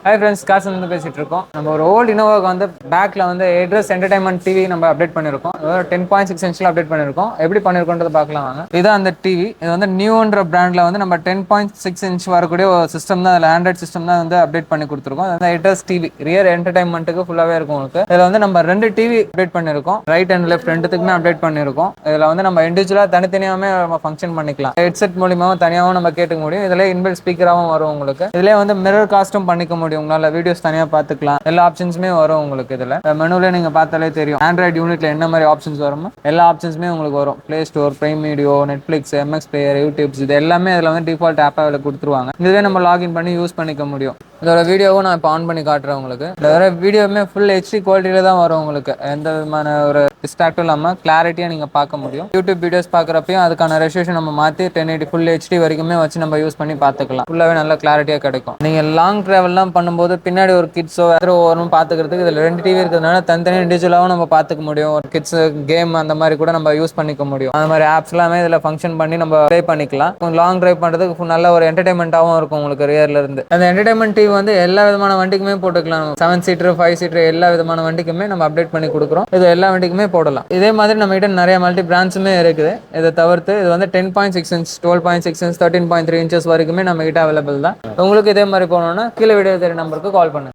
Hi friends, காசு வந்து பேசிட்டு இருக்கோம். நம்ம ஒரு ஓல்டு இனோவாக்கு வந்து பேக்ல வந்து எட்ரஸ் என்டர்டைன்மெண்ட் டிவி நம்ம அப்டேட் பண்ணிருக்கோம். 10.6 இன்ச்ல அப்டேட் பண்ணிருக்கோம். எப்படி பண்ணிருக்கோன்றத பார்க்கலாம் வாங்க. இதான் அந்த டிவி. இது வந்து நியூன்ற பிராண்ட்ல வந்து நம்ம 10.6 இன்ச் வரக்கூடிய ஒரு சிஸ்டம் தான், அதில் ஆண்ட்ராய்ட் சிஸ்டம் தான் வந்து அப்டேட் பண்ணி கொடுத்துருக்கோம். அது எட்ரஸ் டிவி ரியர் என்டர்டைன்மெண்ட்டுக்கு ஃபுல்லாவே இருக்கும் உங்களுக்கு. இதில் வந்து நம்ம 2 டிவி அப்டேட் பண்ணிருக்கோம். ரைட் அண்ட் லெஃப்ட் ரெண்டுத்துக்குமே அப்டேட் பண்ணிருக்கோம். இதில் வந்து நம்ம இண்டிவிஜுவலா தனித்தனியாவே நம்ம ஃபங்க்ஷன் பண்ணிக்கலாம். ஹெட்செட் மூலியமாவும் தனியாகவும் நம்ம கேட்டுக்க முடியும். இதில் இன்பில்ட் ஸ்பீக்கராகவும் வரும் உங்களுக்கு. இதுலேயே வந்து மிரர் காஸ்ட்டும் பண்ணிக்க முடியும். உங்களால வீடியோஸ் தனியா பார்த்துக்கலாம். எல்லா ஆப்ஷன்ஸுமே வரும் உங்களுக்கு. இதுல மெனுல நீங்க பார்த்தாலே தெரியும், ஆண்ட்ராய்டு யூனிட்ல என்ன மாதிரி ஆப்ஷன்ஸ் வருமோ எல்லா ஆப்ஷன்ஸுமே உங்களுக்கு வரும். Play store, prime video, Netflix, MX player, YouTubes, இது எல்லாமே அதில் வந்து டிஃபால்ட் ஆப்பாக கொடுத்துருவாங்க. இதுவே நம்ம லாகின் பண்ணி யூஸ் பண்ணிக்க முடியும். இதோட வீடியோவும் நான் இப்போ ஆன் பண்ணி காட்டுறேன் உங்களுக்கு. இதோட வீடியோவுமே ஃபுல் ஹெச்டி குவாலிட்டியில தான் வரும் உங்களுக்கு. எந்த விதமான ஒரு டிஸ்ட்ராக்டும் இல்லாமல் கிளாரிட்டியாக நீங்கள் பார்க்க முடியும். யூடியூப் வீடியோஸ் பார்க்குறப்பையும் அதுக்கான ரெசல்யூஷன் நம்ம மாற்றி 1080 ஃபுல் ஹெச்டி வரைக்குமே வச்சு நம்ம யூஸ் பண்ணி பார்த்துக்கலாம். ஃபுல்லாகவே நல்ல கிளாரிட்டியாக கிடைக்கும். நீங்கள் லாங் ட்ராவல்லாம் பண்ணும்போது பின்னாடி ஒரு கிட்ஸோ வரும் பார்த்துக்கிறதுக்கு இதில் 2 டிவி இருக்கிறதுனால தனித்தனி இண்டிவிஜுவலாகவும் நம்ம பார்த்துக்க முடியும். ஒரு கிட்ஸ் கேம் அந்த மாதிரி கூட நம்ம யூஸ் பண்ணிக்க முடியும். அந்த மாதிரி ஆப்ஸ் எல்லாமே இதில் ஃபங்க்ஷன் பண்ணி நம்ம ப்ளே பண்ணிக்கலாம். லாங் டிரைவ் பண்ணுறதுக்கு நல்ல ஒரு என்டர்டைன்மெண்ட்டாகவும் இருக்கும் உங்களுக்கு ரியர்ல இருந்து. அந்த என்டர்டைன்மெண்ட் டிவி வந்து எல்லா விதமான வண்டிக்குமே போட்டுக்கலாம். 7 சீட்டர், 5 சீட்டர் எல்லா விதமான வண்டிக்குமே நம்ம அப்டேட் பண்ணி கொடுக்குறோம். இது எல்லா வண்டிக்குமே போடலாம். இதே மாதிரி நம்ம கிட்ட நிறைய மல்டி பிராண்ட்ஸுமே இருக்குது. இதை தவிர்த்து இது வந்து 10.6 இன்ச், 12.6 இன்ச், 13.3 இன்ச்சஸ் வரைக்குமே நம்ம கிட்ட அவைலபிள் தான். உங்களுக்கு இதே மாதிரி போகணும்னா கீழே வீடியோ தெரிய நம்பருக்கு கால் பண்ணுங்க.